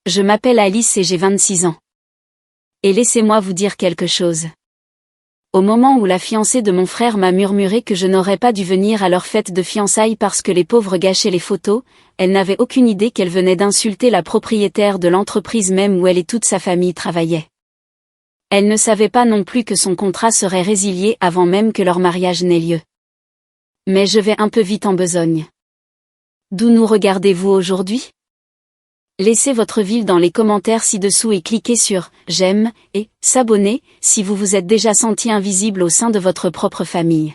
Je m'appelle Alice et j'ai 26 ans. Et laissez-moi vous dire quelque chose. Au moment où la fiancée de mon frère m'a murmuré que je n'aurais pas dû venir à leur fête de fiançailles parce que les pauvres gâchaient les photos, elle n'avait aucune idée qu'elle venait d'insulter la propriétaire de l'entreprise même où elle et toute sa famille travaillaient. Elle ne savait pas non plus que son contrat serait résilié avant même que leur mariage n'ait lieu. Mais je vais un peu vite en besogne. D'où nous regardez-vous aujourd'hui ? Laissez votre ville dans les commentaires ci-dessous et cliquez sur « J'aime » et « S'abonner » si vous vous êtes déjà senti invisible au sein de votre propre famille.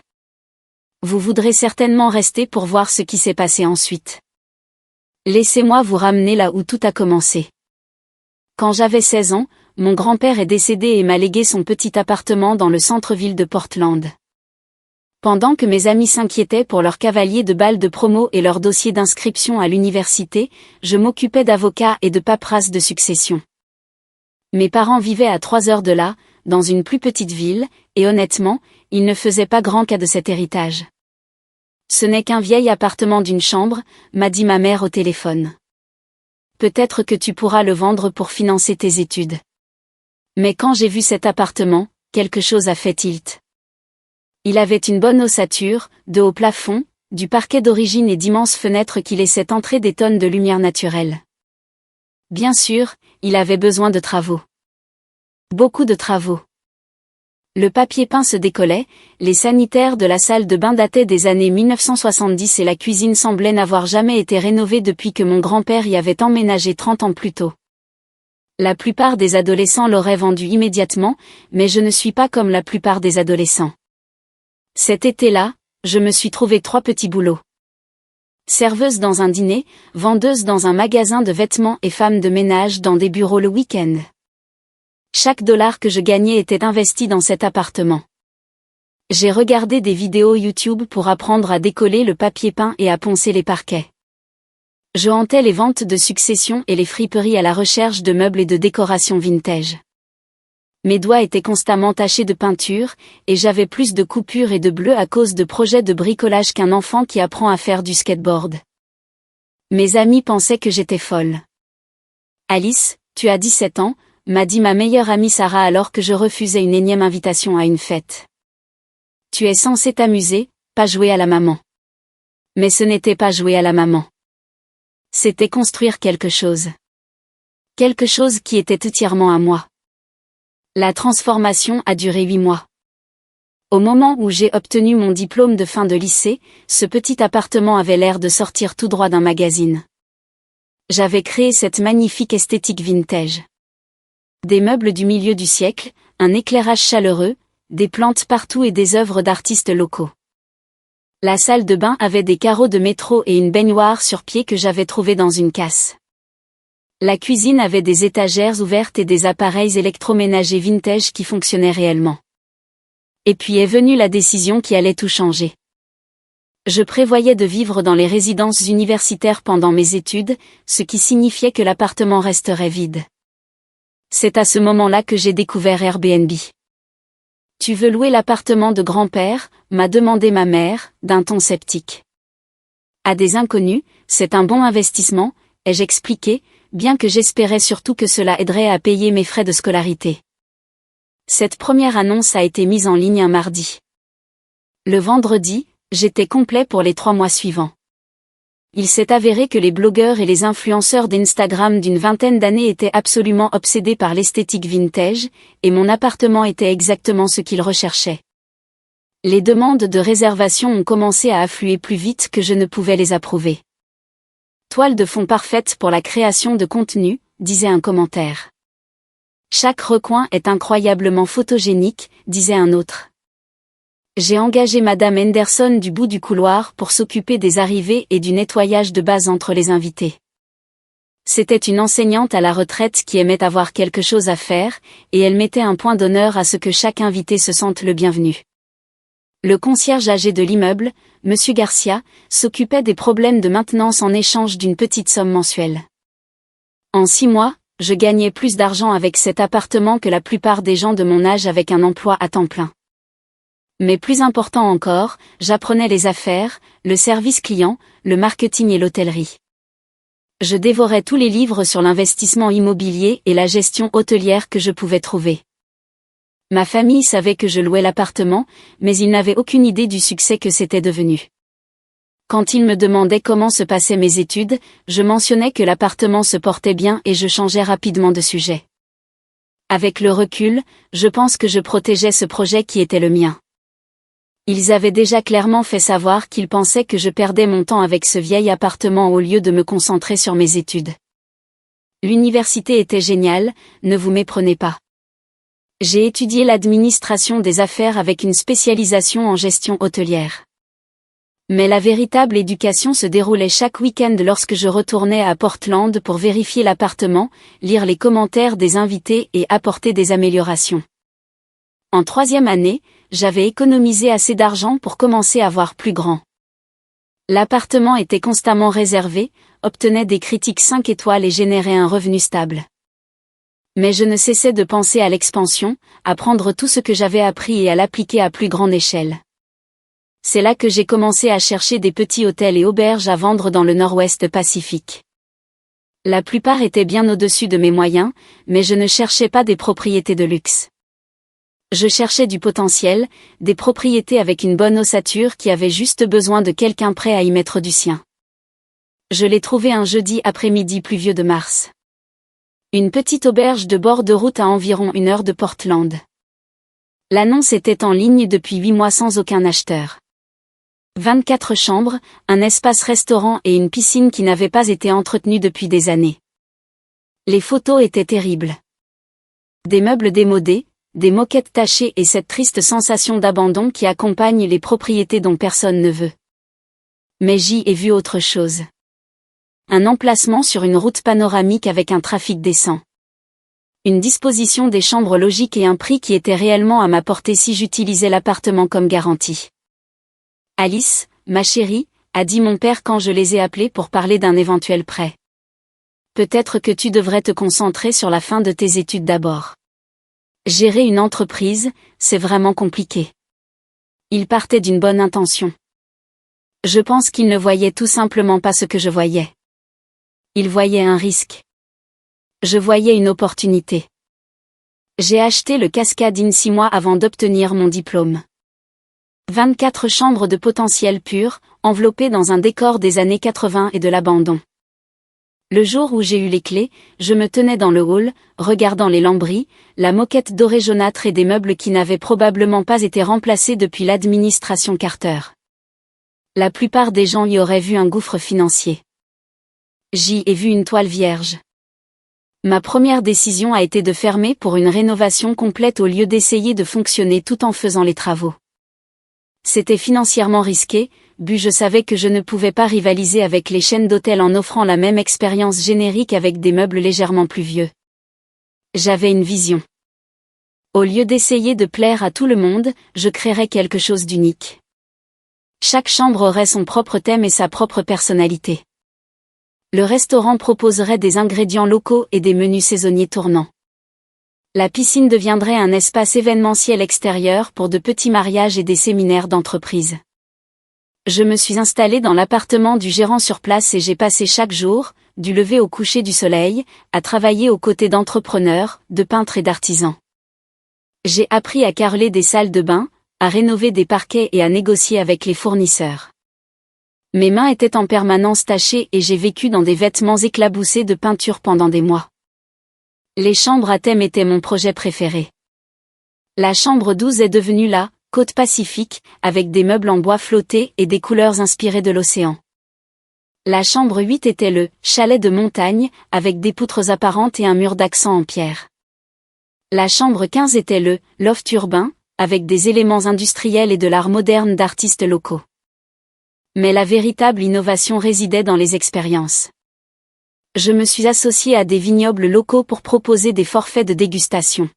Vous voudrez certainement rester pour voir ce qui s'est passé ensuite. Laissez-moi vous ramener là où tout a commencé. Quand j'avais 16 ans, mon grand-père est décédé et m'a légué son petit appartement dans le centre-ville de Portland. Pendant que mes amis s'inquiétaient pour leur cavalier de balles de promo et leur dossier d'inscription à l'université, je m'occupais d'avocats et de paperasse de succession. Mes parents vivaient à 3 heures de là, dans une plus petite ville, et honnêtement, ils ne faisaient pas grand cas de cet héritage. Ce n'est qu'un vieil appartement d'une chambre, m'a dit ma mère au téléphone. Peut-être que tu pourras le vendre pour financer tes études. Mais quand j'ai vu cet appartement, quelque chose a fait tilt. Il avait une bonne ossature, de hauts plafonds, du parquet d'origine et d'immenses fenêtres qui laissaient entrer des tonnes de lumière naturelle. Bien sûr, il avait besoin de travaux. Beaucoup de travaux. Le papier peint se décollait, les sanitaires de la salle de bain dataient des années 1970 et la cuisine semblait n'avoir jamais été rénovée depuis que mon grand-père y avait emménagé 30 ans plus tôt. La plupart des adolescents l'auraient vendu immédiatement, mais je ne suis pas comme la plupart des adolescents. Cet été-là, je me suis trouvé 3 petits boulots. Serveuse dans un dîner, vendeuse dans un magasin de vêtements et femme de ménage dans des bureaux le week-end. Chaque dollar que je gagnais était investi dans cet appartement. J'ai regardé des vidéos YouTube pour apprendre à décoller le papier peint et à poncer les parquets. Je hantais les ventes de succession et les friperies à la recherche de meubles et de décorations vintage. Mes doigts étaient constamment tachés de peinture, et j'avais plus de coupures et de bleus à cause de projets de bricolage qu'un enfant qui apprend à faire du skateboard. Mes amis pensaient que j'étais folle. Alice, tu as 17 ans, m'a dit ma meilleure amie Sarah alors que je refusais une énième invitation à une fête. Tu es censée t'amuser, pas jouer à la maman. Mais ce n'était pas jouer à la maman. C'était construire quelque chose. Quelque chose qui était entièrement à moi. La transformation a duré 8 mois. Au moment où j'ai obtenu mon diplôme de fin de lycée, ce petit appartement avait l'air de sortir tout droit d'un magazine. J'avais créé cette magnifique esthétique vintage. Des meubles du milieu du siècle, un éclairage chaleureux, des plantes partout et des œuvres d'artistes locaux. La salle de bain avait des carreaux de métro et une baignoire sur pied que j'avais trouvée dans une casse. La cuisine avait des étagères ouvertes et des appareils électroménagers vintage qui fonctionnaient réellement. Et puis est venue la décision qui allait tout changer. Je prévoyais de vivre dans les résidences universitaires pendant mes études, ce qui signifiait que l'appartement resterait vide. C'est à ce moment-là que j'ai découvert Airbnb. Tu veux louer l'appartement de grand-père, m'a demandé ma mère, d'un ton sceptique. À des inconnus, c'est un bon investissement, ai-je expliqué, bien que j'espérais surtout que cela aiderait à payer mes frais de scolarité. Cette première annonce a été mise en ligne un mardi. Le vendredi, j'étais complet pour les 3 mois suivants. Il s'est avéré que les blogueurs et les influenceurs d'Instagram d'une vingtaine d'années étaient absolument obsédés par l'esthétique vintage, et mon appartement était exactement ce qu'ils recherchaient. Les demandes de réservation ont commencé à affluer plus vite que je ne pouvais les approuver. Toile de fond parfaite pour la création de contenu, disait un commentaire. Chaque recoin est incroyablement photogénique, disait un autre. J'ai engagé Madame Henderson du bout du couloir pour s'occuper des arrivées et du nettoyage de base entre les invités. C'était une enseignante à la retraite qui aimait avoir quelque chose à faire, et elle mettait un point d'honneur à ce que chaque invité se sente le bienvenu. Le concierge âgé de l'immeuble, Monsieur Garcia, s'occupait des problèmes de maintenance en échange d'une petite somme mensuelle. En 6 mois, je gagnais plus d'argent avec cet appartement que la plupart des gens de mon âge avec un emploi à temps plein. Mais plus important encore, j'apprenais les affaires, le service client, le marketing et l'hôtellerie. Je dévorais tous les livres sur l'investissement immobilier et la gestion hôtelière que je pouvais trouver. Ma famille savait que je louais l'appartement, mais ils n'avaient aucune idée du succès que c'était devenu. Quand ils me demandaient comment se passaient mes études, je mentionnais que l'appartement se portait bien et je changeais rapidement de sujet. Avec le recul, je pense que je protégeais ce projet qui était le mien. Ils avaient déjà clairement fait savoir qu'ils pensaient que je perdais mon temps avec ce vieil appartement au lieu de me concentrer sur mes études. L'université était géniale, ne vous méprenez pas. J'ai étudié l'administration des affaires avec une spécialisation en gestion hôtelière. Mais la véritable éducation se déroulait chaque week-end lorsque je retournais à Portland pour vérifier l'appartement, lire les commentaires des invités et apporter des améliorations. En 3e année, j'avais économisé assez d'argent pour commencer à voir plus grand. L'appartement était constamment réservé, obtenait des critiques 5 étoiles et générait un revenu stable. Mais je ne cessais de penser à l'expansion, à prendre tout ce que j'avais appris et à l'appliquer à plus grande échelle. C'est là que j'ai commencé à chercher des petits hôtels et auberges à vendre dans le Nord-Ouest Pacifique. La plupart étaient bien au-dessus de mes moyens, mais je ne cherchais pas des propriétés de luxe. Je cherchais du potentiel, des propriétés avec une bonne ossature qui avaient juste besoin de quelqu'un prêt à y mettre du sien. Je l'ai trouvé un jeudi après-midi pluvieux de mars. Une petite auberge de bord de route à environ 1 heure de Portland. L'annonce était en ligne depuis 8 mois sans aucun acheteur. 24 chambres, un espace restaurant et une piscine qui n'avait pas été entretenue depuis des années. Les photos étaient terribles. Des meubles démodés, des moquettes tachées et cette triste sensation d'abandon qui accompagne les propriétés dont personne ne veut. Mais j'y ai vu autre chose. Un emplacement sur une route panoramique avec un trafic décent. Une disposition des chambres logique et un prix qui était réellement à ma portée si j'utilisais l'appartement comme garantie. Alice, ma chérie, a dit mon père quand je les ai appelés pour parler d'un éventuel prêt. Peut-être que tu devrais te concentrer sur la fin de tes études d'abord. Gérer une entreprise, c'est vraiment compliqué. Il partait d'une bonne intention. Je pense qu'il ne voyait tout simplement pas ce que je voyais. Il voyait un risque. Je voyais une opportunité. J'ai acheté le Cascade Inn 6 mois avant d'obtenir mon diplôme. 24 chambres de potentiel pur, enveloppées dans un décor des années 80 et de l'abandon. Le jour où j'ai eu les clés, je me tenais dans le hall, regardant les lambris, la moquette dorée jaunâtre et des meubles qui n'avaient probablement pas été remplacés depuis l'administration Carter. La plupart des gens y auraient vu un gouffre financier. J'y ai vu une toile vierge. Ma première décision a été de fermer pour une rénovation complète au lieu d'essayer de fonctionner tout en faisant les travaux. C'était financièrement risqué, je savais que je ne pouvais pas rivaliser avec les chaînes d'hôtels en offrant la même expérience générique avec des meubles légèrement plus vieux. J'avais une vision. Au lieu d'essayer de plaire à tout le monde, je créerais quelque chose d'unique. Chaque chambre aurait son propre thème et sa propre personnalité. Le restaurant proposerait des ingrédients locaux et des menus saisonniers tournants. La piscine deviendrait un espace événementiel extérieur pour de petits mariages et des séminaires d'entreprise. Je me suis installée dans l'appartement du gérant sur place et j'ai passé chaque jour, du lever au coucher du soleil, à travailler aux côtés d'entrepreneurs, de peintres et d'artisans. J'ai appris à carreler des salles de bain, à rénover des parquets et à négocier avec les fournisseurs. Mes mains étaient en permanence tachées et j'ai vécu dans des vêtements éclaboussés de peinture pendant des mois. Les chambres à thème étaient mon projet préféré. La chambre 12 est devenue la côte pacifique, avec des meubles en bois flottés et des couleurs inspirées de l'océan. La chambre 8 était le chalet de montagne, avec des poutres apparentes et un mur d'accent en pierre. La chambre 15 était le loft urbain, avec des éléments industriels et de l'art moderne d'artistes locaux. Mais la véritable innovation résidait dans les expériences. Je me suis associée à des vignobles locaux pour proposer des forfaits de dégustation.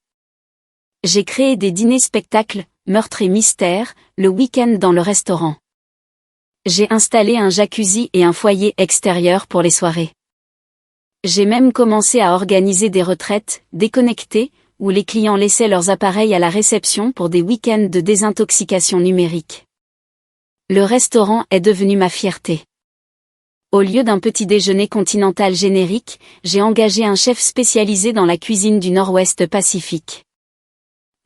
J'ai créé des dîners-spectacles, meurtres et mystères, le week-end dans le restaurant. J'ai installé un jacuzzi et un foyer extérieur pour les soirées. J'ai même commencé à organiser des retraites, déconnectées, où les clients laissaient leurs appareils à la réception pour des week-ends de désintoxication numérique. Le restaurant est devenu ma fierté. Au lieu d'un petit déjeuner continental générique, j'ai engagé un chef spécialisé dans la cuisine du Nord-Ouest Pacifique.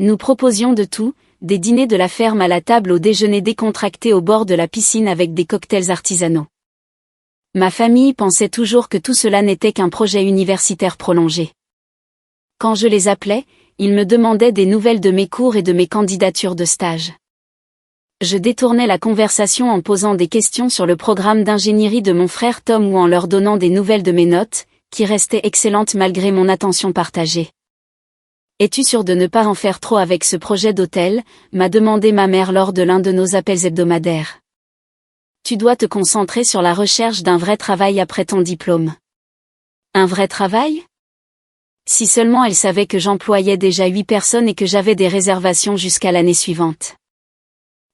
Nous proposions de tout, des dîners de la ferme à la table au déjeuner décontracté au bord de la piscine avec des cocktails artisanaux. Ma famille pensait toujours que tout cela n'était qu'un projet universitaire prolongé. Quand je les appelais, ils me demandaient des nouvelles de mes cours et de mes candidatures de stage. Je détournais la conversation en posant des questions sur le programme d'ingénierie de mon frère Tom ou en leur donnant des nouvelles de mes notes, qui restaient excellentes malgré mon attention partagée. « Es-tu sûr de ne pas en faire trop avec ce projet d'hôtel ?» m'a demandé ma mère lors de l'un de nos appels hebdomadaires. « Tu dois te concentrer sur la recherche d'un vrai travail après ton diplôme. » Un vrai travail ? Si seulement elle savait que j'employais déjà 8 personnes et que j'avais des réservations jusqu'à l'année suivante.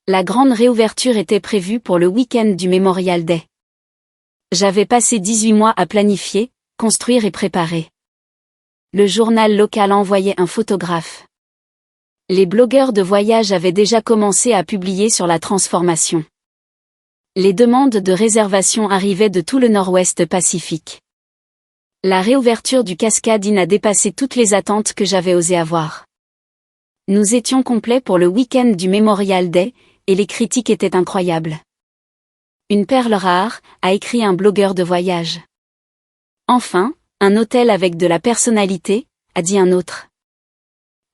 La grande réouverture était prévue pour le week-end du Memorial Day. J'avais passé 18 mois à planifier, construire et préparer. Le journal local envoyait un photographe. Les blogueurs de voyage avaient déjà commencé à publier sur la transformation. Les demandes de réservation arrivaient de tout le Nord-Ouest Pacifique. La réouverture du Cascade Inn a dépassé toutes les attentes que j'avais osé avoir. Nous étions complets pour le week-end du Memorial Day, et les critiques étaient incroyables. Une perle rare, a écrit un blogueur de voyage. Enfin, un hôtel avec de la personnalité, a dit un autre.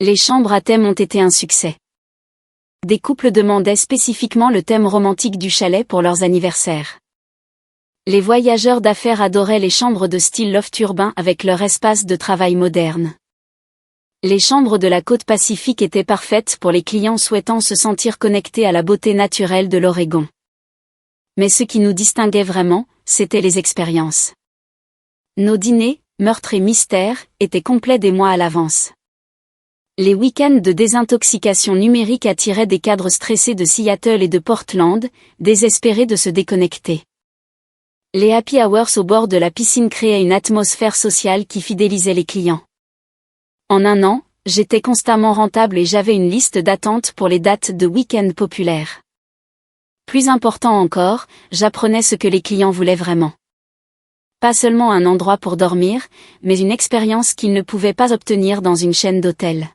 Les chambres à thème ont été un succès. Des couples demandaient spécifiquement le thème romantique du chalet pour leurs anniversaires. Les voyageurs d'affaires adoraient les chambres de style loft urbain avec leur espace de travail moderne. Les chambres de la côte Pacifique étaient parfaites pour les clients souhaitant se sentir connectés à la beauté naturelle de l'Oregon. Mais ce qui nous distinguait vraiment, c'étaient les expériences. Nos dîners, meurtres et mystères, étaient complets des mois à l'avance. Les week-ends de désintoxication numérique attiraient des cadres stressés de Seattle et de Portland, désespérés de se déconnecter. Les happy hours au bord de la piscine créaient une atmosphère sociale qui fidélisait les clients. En un an, j'étais constamment rentable et j'avais une liste d'attente pour les dates de week-end populaires. Plus important encore, j'apprenais ce que les clients voulaient vraiment. Pas seulement un endroit pour dormir, mais une expérience qu'ils ne pouvaient pas obtenir dans une chaîne d'hôtels.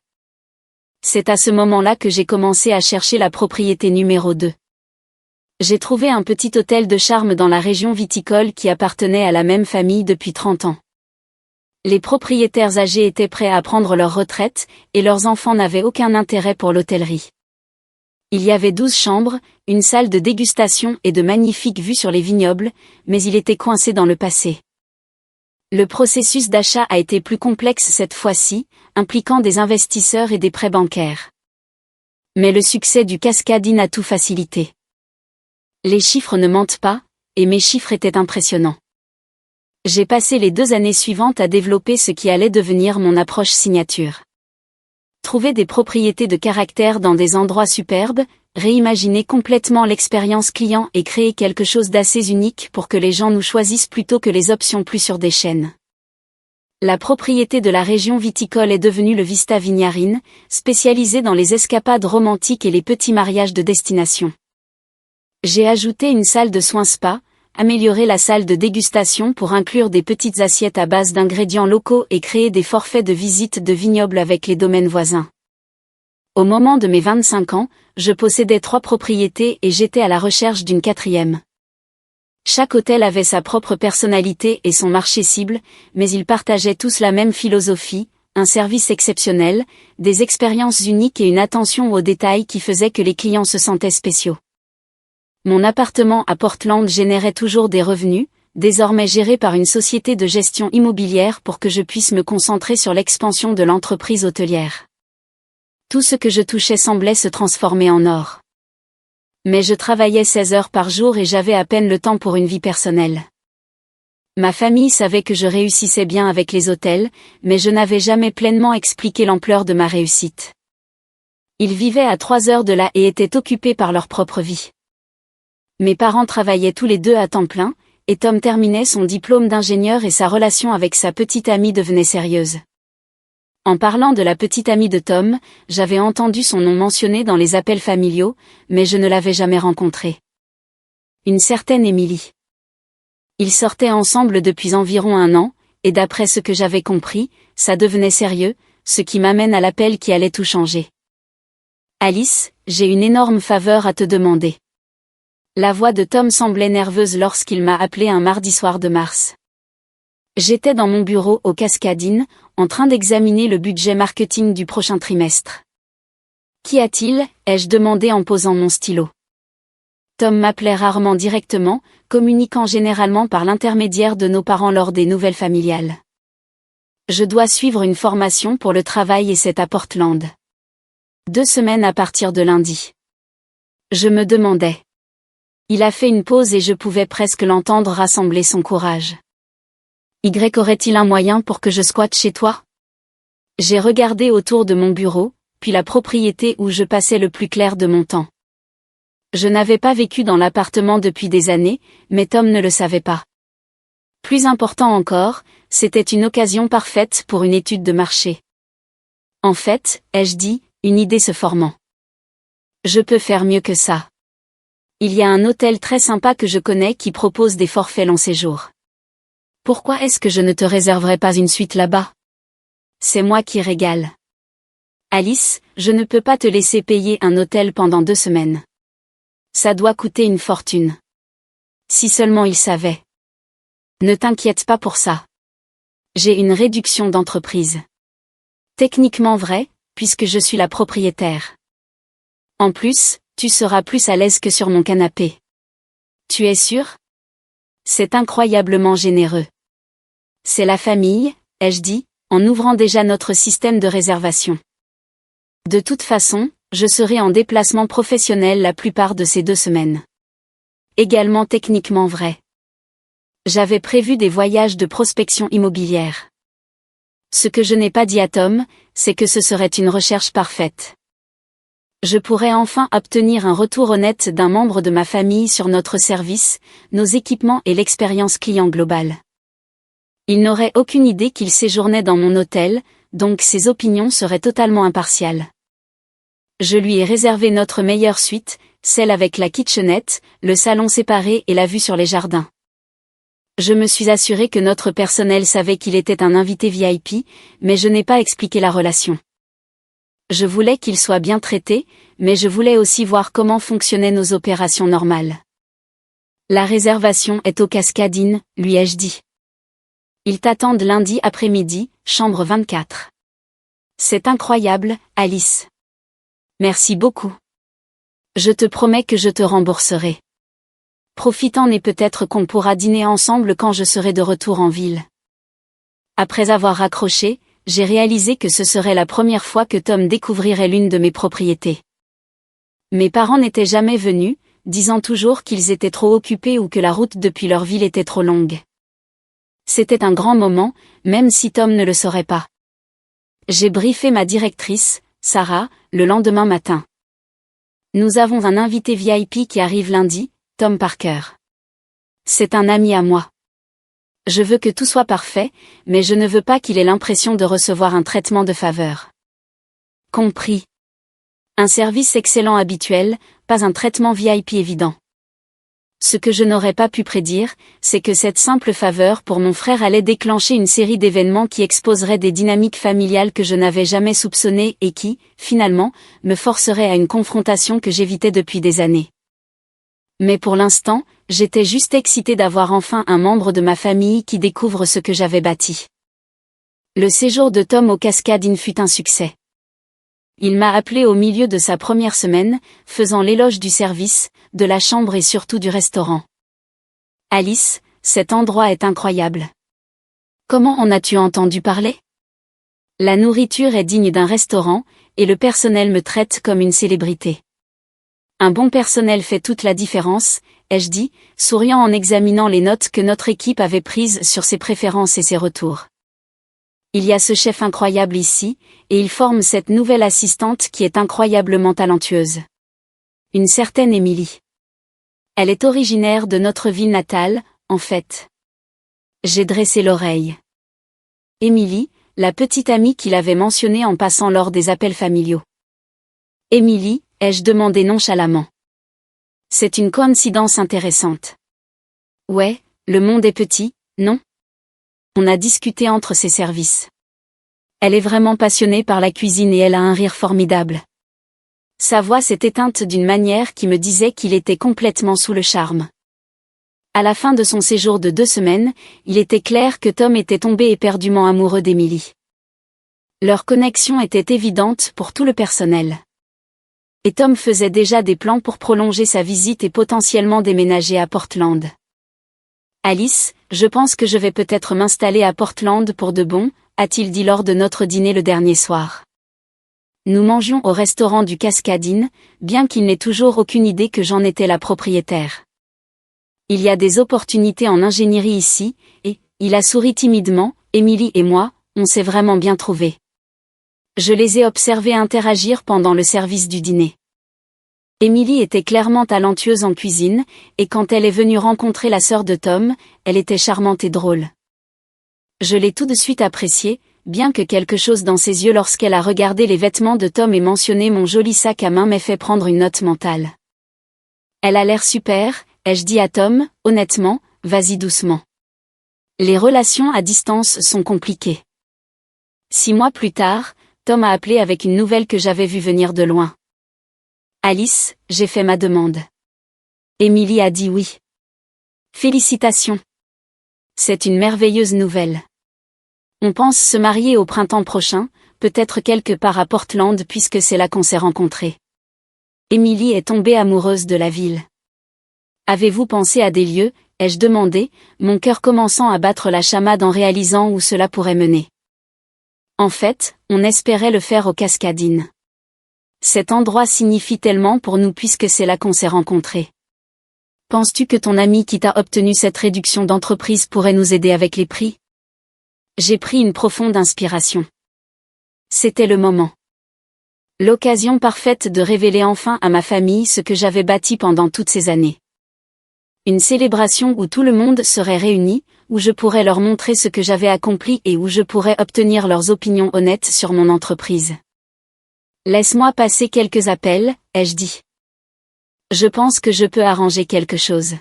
C'est à ce moment-là que j'ai commencé à chercher la propriété numéro 2. J'ai trouvé un petit hôtel de charme dans la région viticole qui appartenait à la même famille depuis 30 ans. Les propriétaires âgés étaient prêts à prendre leur retraite, et leurs enfants n'avaient aucun intérêt pour l'hôtellerie. Il y avait 12 chambres, une salle de dégustation et de magnifiques vues sur les vignobles, mais il était coincé dans le passé. Le processus d'achat a été plus complexe cette fois-ci, impliquant des investisseurs et des prêts bancaires. Mais le succès du Cascade Inn a tout facilité. Les chiffres ne mentent pas, et mes chiffres étaient impressionnants. J'ai passé les 2 années suivantes à développer ce qui allait devenir mon approche signature. Trouver des propriétés de caractère dans des endroits superbes, réimaginer complètement l'expérience client et créer quelque chose d'assez unique pour que les gens nous choisissent plutôt que les options plus sur des chaînes. La propriété de la région viticole est devenue le Vista Vineyard Inn, spécialisé dans les escapades romantiques et les petits mariages de destination. J'ai ajouté une salle de soins spa, amélioré la salle de dégustation pour inclure des petites assiettes à base d'ingrédients locaux et créer des forfaits de visite de vignobles avec les domaines voisins. Au moment de mes 25 ans, je possédais 3 propriétés et j'étais à la recherche d'une 4e. Chaque hôtel avait sa propre personnalité et son marché cible, mais ils partageaient tous la même philosophie, un service exceptionnel, des expériences uniques et une attention aux détails qui faisaient que les clients se sentaient spéciaux. Mon appartement à Portland générait toujours des revenus, désormais gérés par une société de gestion immobilière pour que je puisse me concentrer sur l'expansion de l'entreprise hôtelière. Tout ce que je touchais semblait se transformer en or. Mais je travaillais 16 heures par jour et j'avais à peine le temps pour une vie personnelle. Ma famille savait que je réussissais bien avec les hôtels, mais je n'avais jamais pleinement expliqué l'ampleur de ma réussite. Ils vivaient à 3 heures de là et étaient occupés par leur propre vie. Mes parents travaillaient tous les 2 à temps plein, et Tom terminait son diplôme d'ingénieur et sa relation avec sa petite amie devenait sérieuse. En parlant de la petite amie de Tom, j'avais entendu son nom mentionné dans les appels familiaux, mais je ne l'avais jamais rencontrée. Une certaine Émilie. Ils sortaient ensemble depuis environ 1 an, et d'après ce que j'avais compris, ça devenait sérieux, ce qui m'amène à l'appel qui allait tout changer. Alice, j'ai une énorme faveur à te demander. La voix de Tom semblait nerveuse lorsqu'il m'a appelé un mardi soir de mars. J'étais dans mon bureau au Cascadine, en train d'examiner le budget marketing du prochain trimestre. Qu'y a-t-il ? Ai-je demandé en posant mon stylo. Tom m'appelait rarement directement, communiquant généralement par l'intermédiaire de nos parents lors des nouvelles familiales. Je dois suivre une formation pour le travail et c'est à Portland. 2 semaines à partir de lundi. Je me demandais. Il a fait une pause et je pouvais presque l'entendre rassembler son courage. Aurait-il un moyen pour que je squatte chez toi ? J'ai regardé autour de mon bureau, puis la propriété où je passais le plus clair de mon temps. Je n'avais pas vécu dans l'appartement depuis des années, mais Tom ne le savait pas. Plus important encore, c'était une occasion parfaite pour une étude de marché. En fait, ai-je dit, une idée se formant. Je peux faire mieux que ça. Il y a un hôtel très sympa que je connais qui propose des forfaits long séjour. Pourquoi est-ce que je ne te réserverais pas une suite là-bas ? C'est moi qui régale. Alice, je ne peux pas te laisser payer un hôtel pendant 2 semaines. Ça doit coûter une fortune. Si seulement il savait. Ne t'inquiète pas pour ça. J'ai une réduction d'entreprise. Techniquement vrai, puisque je suis la propriétaire. « En plus, tu seras plus à l'aise que sur mon canapé. » Tu es sûr ? C'est incroyablement généreux. C'est la famille, ai-je dit, en ouvrant déjà notre système de réservation. De toute façon, je serai en déplacement professionnel la plupart de ces 2 semaines. Également techniquement vrai. J'avais prévu des voyages de prospection immobilière. Ce que je n'ai pas dit à Tom, c'est que ce serait une recherche parfaite. Je pourrais enfin obtenir un retour honnête d'un membre de ma famille sur notre service, nos équipements et l'expérience client globale. Il n'aurait aucune idée qu'il séjournait dans mon hôtel, donc ses opinions seraient totalement impartiales. Je lui ai réservé notre meilleure suite, celle avec la kitchenette, le salon séparé et la vue sur les jardins. Je me suis assuré que notre personnel savait qu'il était un invité VIP, mais je n'ai pas expliqué la relation. Je voulais qu'il soit bien traité, mais je voulais aussi voir comment fonctionnaient nos opérations normales. La réservation est au Cascadine, lui ai-je dit. Ils t'attendent lundi après-midi, chambre 24. C'est incroyable, Alice. Merci beaucoup. Je te promets que je te rembourserai. Profitant et peut-être qu'on pourra dîner ensemble quand je serai de retour en ville. Après avoir raccroché, j'ai réalisé que ce serait la première fois que Tom découvrirait l'une de mes propriétés. Mes parents n'étaient jamais venus, disant toujours qu'ils étaient trop occupés ou que la route depuis leur ville était trop longue. C'était un grand moment, même si Tom ne le saurait pas. J'ai briefé ma directrice, Sarah, le lendemain matin. Nous avons un invité VIP qui arrive lundi, Tom Parker. C'est un ami à moi. Je veux que tout soit parfait, mais je ne veux pas qu'il ait l'impression de recevoir un traitement de faveur. Compris. Un service excellent habituel, pas un traitement VIP évident. Ce que je n'aurais pas pu prédire, c'est que cette simple faveur pour mon frère allait déclencher une série d'événements qui exposeraient des dynamiques familiales que je n'avais jamais soupçonnées et qui, finalement, me forceraient à une confrontation que j'évitais depuis des années. Mais pour l'instant, j'étais juste excitée d'avoir enfin un membre de ma famille qui découvre ce que j'avais bâti. Le séjour de Tom au Cascadine fut un succès. Il m'a appelé au milieu de sa première semaine, faisant l'éloge du service, de la chambre et surtout du restaurant. Alice, cet endroit est incroyable. Comment en as-tu entendu parler ? La nourriture est digne d'un restaurant, et le personnel me traite comme une célébrité. Un bon personnel fait toute la différence, ai-je dit, souriant en examinant les notes que notre équipe avait prises sur ses préférences et ses retours. Il y a ce chef incroyable ici, et il forme cette nouvelle assistante qui est incroyablement talentueuse. Une certaine Émilie. Elle est originaire de notre ville natale, en fait. J'ai dressé l'oreille. Émilie, la petite amie qu'il avait mentionnée en passant lors des appels familiaux. Émilie, ai-je demandé nonchalamment. C'est une coïncidence intéressante. Ouais, Le monde est petit, non? On a discuté entre ses services. Elle est vraiment passionnée par la cuisine et elle a un rire formidable. Sa voix s'est éteinte d'une manière qui me disait qu'il était complètement sous le charme. À la fin de son séjour de 2 semaines, il était clair que Tom était tombé éperdument amoureux d'Emily. Leur connexion était évidente pour tout le personnel. Et Tom faisait déjà des plans pour prolonger sa visite et potentiellement déménager à Portland. Alice, je pense que je vais peut-être m'installer à Portland pour de bon, a-t-il dit lors de notre dîner le dernier soir. Nous mangions au restaurant du Cascade Inn, bien qu'il n'ait toujours aucune idée que j'en étais la propriétaire. Il y a des opportunités en ingénierie ici, et, il a souri timidement, Emily et moi, on s'est vraiment bien trouvés. Je les ai observés interagir pendant le service du dîner. Emily était clairement talentueuse en cuisine, et quand elle est venue rencontrer la sœur de Tom, elle était charmante et drôle. Je l'ai tout de suite appréciée, bien que quelque chose dans ses yeux lorsqu'elle a regardé les vêtements de Tom et mentionné mon joli sac à main m'ait fait prendre une note mentale. Elle a l'air super, ai-je dit à Tom, honnêtement, vas-y doucement. Les relations à distance sont compliquées. 6 mois plus tard, Tom a appelé avec une nouvelle que j'avais vue venir de loin. Alice, j'ai fait ma demande. Emily a dit oui. Félicitations. C'est une merveilleuse nouvelle. On pense se marier au printemps prochain, peut-être quelque part à Portland puisque c'est là qu'on s'est rencontrés. Emily est tombée amoureuse de la ville. Avez-vous pensé à des lieux, ai-je demandé, mon cœur commençant à battre la chamade en réalisant où cela pourrait mener. En fait, on espérait le faire au Cascade Inn. Cet endroit signifie tellement pour nous puisque c'est là qu'on s'est rencontrés. Penses-tu que ton ami qui t'a obtenu cette réduction d'entreprise pourrait nous aider avec les prix? J'ai pris une profonde inspiration. C'était le moment. L'occasion parfaite de révéler enfin à ma famille ce que j'avais bâti pendant toutes ces années. Une célébration où tout le monde serait réuni, où je pourrais leur montrer ce que j'avais accompli et où je pourrais obtenir leurs opinions honnêtes sur mon entreprise. Laisse-moi passer quelques appels, ai-je dit. Je pense que je peux arranger quelque chose.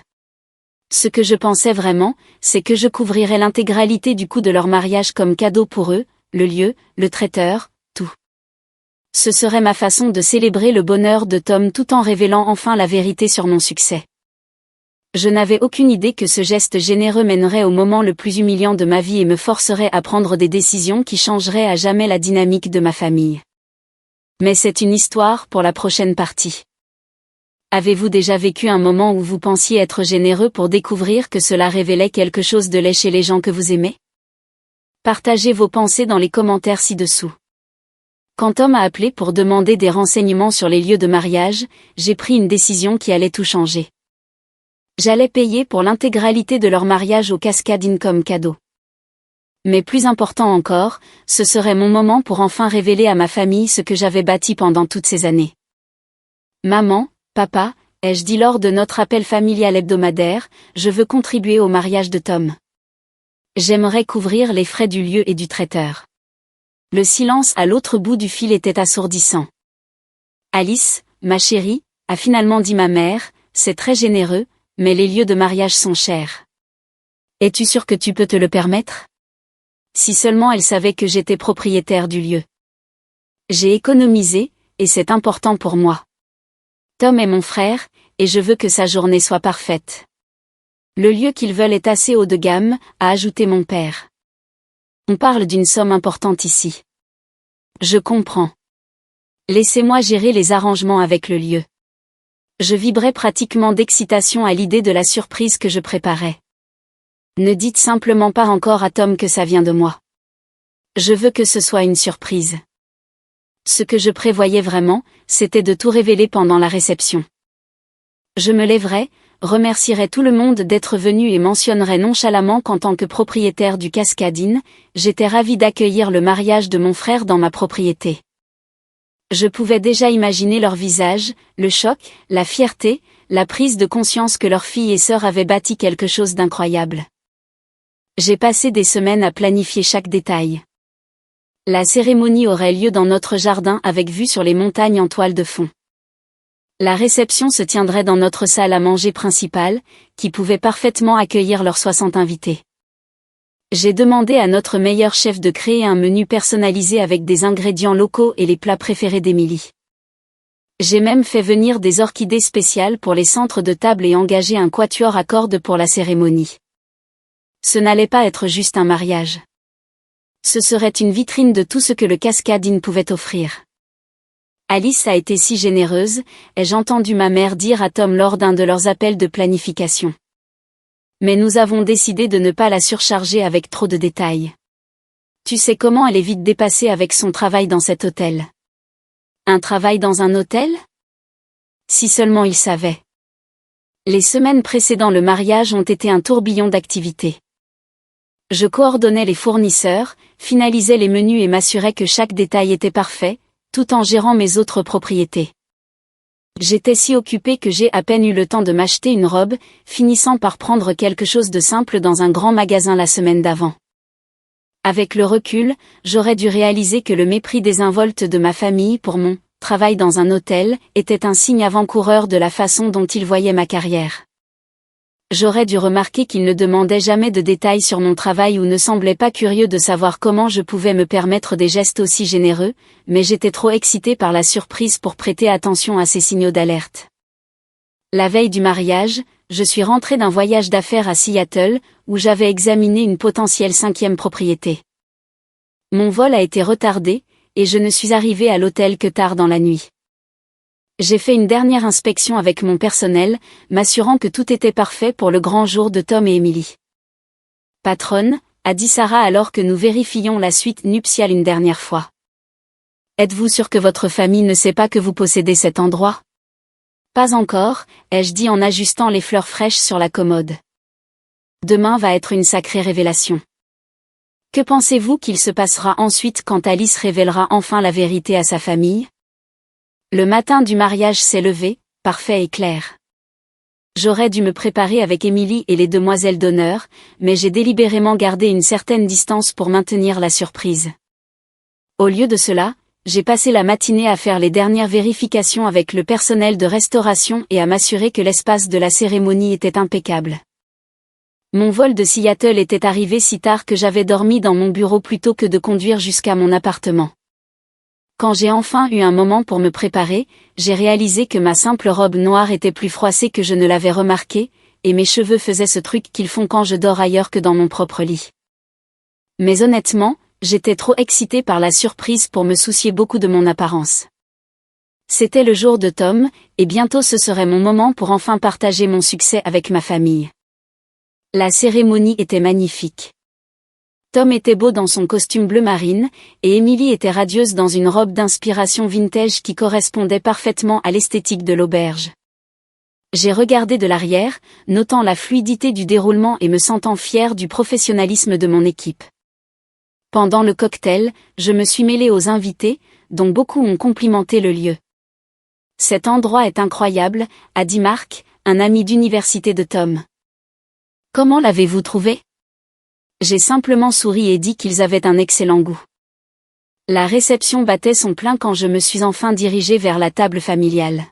Ce que je pensais vraiment, c'est que je couvrirais l'intégralité du coût de leur mariage comme cadeau pour eux, le lieu, le traiteur, tout. Ce serait ma façon de célébrer le bonheur de Tom tout en révélant enfin la vérité sur mon succès. Je n'avais aucune idée que ce geste généreux mènerait au moment le plus humiliant de ma vie et me forcerait à prendre des décisions qui changeraient à jamais la dynamique de ma famille. Mais c'est une histoire pour la prochaine partie. Avez-vous déjà vécu un moment où vous pensiez être généreux pour découvrir que cela révélait quelque chose de laid chez les gens que vous aimez? Partagez vos pensées dans les commentaires ci-dessous. Quand Tom a appelé pour demander des renseignements sur les lieux de mariage, j'ai pris une décision qui allait tout changer. J'allais payer pour l'intégralité de leur mariage au Cascade Inn comme cadeau. Mais plus important encore, ce serait mon moment pour enfin révéler à ma famille ce que j'avais bâti pendant toutes ces années. Maman, papa, ai-je dit lors de notre appel familial hebdomadaire, je veux contribuer au mariage de Tom. J'aimerais couvrir les frais du lieu et du traiteur. Le silence à l'autre bout du fil était assourdissant. Alice, ma chérie, a finalement dit ma mère, c'est très généreux, mais les lieux de mariage sont chers. Es-tu sûre que tu peux te le permettre? Si seulement elle savait que j'étais propriétaire du lieu. J'ai économisé, et c'est important pour moi. Tom est mon frère, et je veux que sa journée soit parfaite. Le lieu qu'ils veulent est assez haut de gamme, a ajouté mon père. On parle d'une somme importante ici. Je comprends. Laissez-moi gérer les arrangements avec le lieu. Je vibrais pratiquement d'excitation à l'idée de la surprise que je préparais. Ne dites simplement pas encore à Tom que ça vient de moi. Je veux que ce soit une surprise. Ce que je prévoyais vraiment, c'était de tout révéler pendant la réception. Je me lèverais, remercierais tout le monde d'être venu et mentionnerais nonchalamment qu'en tant que propriétaire du Cascade Inn, j'étais ravie d'accueillir le mariage de mon frère dans ma propriété. Je pouvais déjà imaginer leur visage, le choc, la fierté, la prise de conscience que leur fille et sœur avaient bâti quelque chose d'incroyable. J'ai passé des semaines à planifier chaque détail. La cérémonie aurait lieu dans notre jardin avec vue sur les montagnes en toile de fond. La réception se tiendrait dans notre salle à manger principale, qui pouvait parfaitement accueillir leurs 60 invités. J'ai demandé à notre meilleur chef de créer un menu personnalisé avec des ingrédients locaux et les plats préférés d'Émilie. J'ai même fait venir des orchidées spéciales pour les centres de table et engagé un quatuor à cordes pour la cérémonie. Ce n'allait pas être juste un mariage. Ce serait une vitrine de tout ce que le Cascade Inn pouvait offrir. Alice a été si généreuse, ai-je entendu ma mère dire à Tom lors d'un de leurs appels de planification. Mais nous avons décidé de ne pas la surcharger avec trop de détails. Tu sais comment elle est vite dépassée avec son travail dans cet hôtel. Un travail dans un hôtel ? Si seulement il savait. Les semaines précédant le mariage ont été un tourbillon d'activités. Je coordonnais les fournisseurs, finalisais les menus et m'assurais que chaque détail était parfait, tout en gérant mes autres propriétés. J'étais si occupée que j'ai à peine eu le temps de m'acheter une robe, finissant par prendre quelque chose de simple dans un grand magasin la semaine d'avant. Avec le recul, j'aurais dû réaliser que le mépris désinvolte de ma famille pour mon travail dans un hôtel était un signe avant-coureur de la façon dont ils voyaient ma carrière. J'aurais dû remarquer qu'ils ne demandaient jamais de détails sur mon travail ou ne semblaient pas curieux de savoir comment je pouvais me permettre des gestes aussi généreux, mais j'étais trop excitée par la surprise pour prêter attention à ces signaux d'alerte. La veille du mariage, je suis rentrée d'un voyage d'affaires à Seattle, où j'avais examiné une potentielle 5e propriété. Mon vol a été retardé, et je ne suis arrivée à l'hôtel que tard dans la nuit. J'ai fait une dernière inspection avec mon personnel, m'assurant que tout était parfait pour le grand jour de Tom et Emily. Patronne, a dit Sarah alors que nous vérifions la suite nuptiale une dernière fois. Êtes-vous sûre que votre famille ne sait pas que vous possédez cet endroit ? Pas encore, ai-je dit en ajustant les fleurs fraîches sur la commode. Demain va être une sacrée révélation. Que pensez-vous qu'il se passera ensuite quand Alice révélera enfin la vérité à sa famille ? Le matin du mariage s'est levé, parfait et clair. J'aurais dû me préparer avec Émilie et les demoiselles d'honneur, mais j'ai délibérément gardé une certaine distance pour maintenir la surprise. Au lieu de cela, j'ai passé la matinée à faire les dernières vérifications avec le personnel de restauration et à m'assurer que l'espace de la cérémonie était impeccable. Mon vol de Seattle était arrivé si tard que j'avais dormi dans mon bureau plutôt que de conduire jusqu'à mon appartement. Quand j'ai enfin eu un moment pour me préparer, j'ai réalisé que ma simple robe noire était plus froissée que je ne l'avais remarqué, et mes cheveux faisaient ce truc qu'ils font quand je dors ailleurs que dans mon propre lit. Mais honnêtement, j'étais trop excitée par la surprise pour me soucier beaucoup de mon apparence. C'était le jour de Tom, et bientôt ce serait mon moment pour enfin partager mon succès avec ma famille. La cérémonie était magnifique. Tom était beau dans son costume bleu marine, et Emily était radieuse dans une robe d'inspiration vintage qui correspondait parfaitement à l'esthétique de l'auberge. J'ai regardé de l'arrière, notant la fluidité du déroulement et me sentant fière du professionnalisme de mon équipe. Pendant le cocktail, je me suis mêlée aux invités, dont beaucoup ont complimenté le lieu. Cet endroit est incroyable, a dit Mark, un ami d'université de Tom. Comment l'avez-vous trouvé ? J'ai simplement souri et dit qu'ils avaient un excellent goût. La réception battait son plein quand je me suis enfin dirigée vers la table familiale.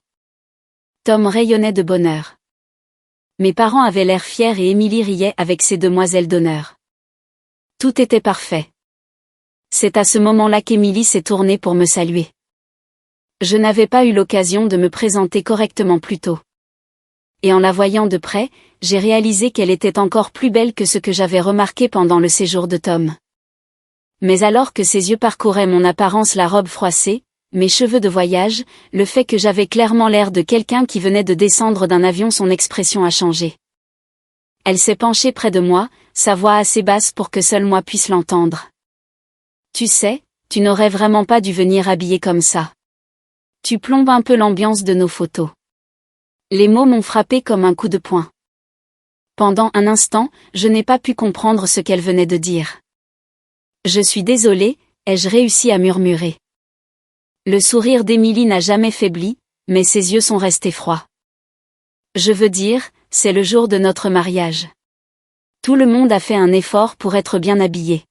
Tom rayonnait de bonheur. Mes parents avaient l'air fiers et Émilie riait avec ses demoiselles d'honneur. Tout était parfait. C'est à ce moment-là qu'Émilie s'est tournée pour me saluer. Je n'avais pas eu l'occasion de me présenter correctement plus tôt. Et en la voyant de près, j'ai réalisé qu'elle était encore plus belle que ce que j'avais remarqué pendant le séjour de Tom. Mais alors que ses yeux parcouraient mon apparence, la robe froissée, mes cheveux de voyage, le fait que j'avais clairement l'air de quelqu'un qui venait de descendre d'un avion, son expression a changé. Elle s'est penchée près de moi, sa voix assez basse pour que seul moi puisse l'entendre. Tu sais, tu n'aurais vraiment pas dû venir habillée comme ça. Tu plombes un peu l'ambiance de nos photos. Les mots m'ont frappé comme un coup de poing. Pendant un instant, je n'ai pas pu comprendre ce qu'elle venait de dire. Je suis désolée, ai-je réussi à murmurer. Le sourire d'Émilie n'a jamais faibli, mais ses yeux sont restés froids. Je veux dire, c'est le jour de notre mariage. Tout le monde a fait un effort pour être bien habillé.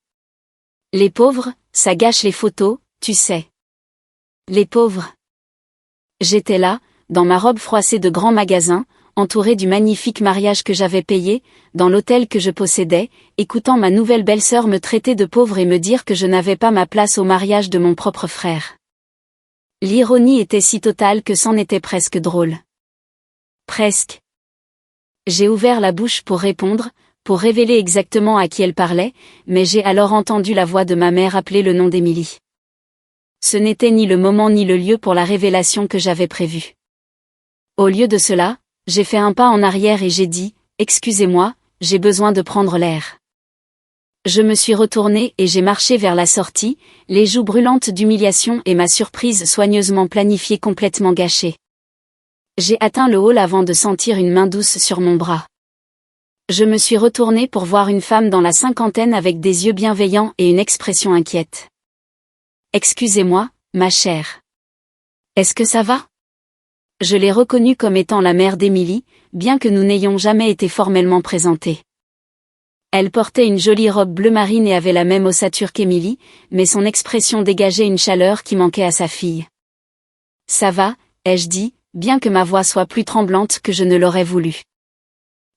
Les pauvres, ça gâche les photos, tu sais. Les pauvres. J'étais là, dans ma robe froissée de grand magasin, entourée du magnifique mariage que j'avais payé, dans l'hôtel que je possédais, écoutant ma nouvelle belle-sœur me traiter de pauvre et me dire que je n'avais pas ma place au mariage de mon propre frère. L'ironie était si totale que c'en était presque drôle. Presque. J'ai ouvert la bouche pour répondre, pour révéler exactement à qui elle parlait, mais j'ai alors entendu la voix de ma mère appeler le nom d'Émilie. Ce n'était ni le moment ni le lieu pour la révélation que j'avais prévue. Au lieu de cela, j'ai fait un pas en arrière et j'ai dit « Excusez-moi, j'ai besoin de prendre l'air ». Je me suis retournée et j'ai marché vers la sortie, les joues brûlantes d'humiliation et ma surprise soigneusement planifiée complètement gâchée. J'ai atteint le hall avant de sentir une main douce sur mon bras. Je me suis retournée pour voir une femme dans la cinquantaine avec des yeux bienveillants et une expression inquiète. « Excusez-moi, ma chère. Est-ce que ça va ?» Je l'ai reconnue comme étant la mère d'Émilie, bien que nous n'ayons jamais été formellement présentés. Elle portait une jolie robe bleu marine et avait la même ossature qu'Émilie, mais son expression dégageait une chaleur qui manquait à sa fille. « Ça va ?» ai-je dit, bien que ma voix soit plus tremblante que je ne l'aurais voulu.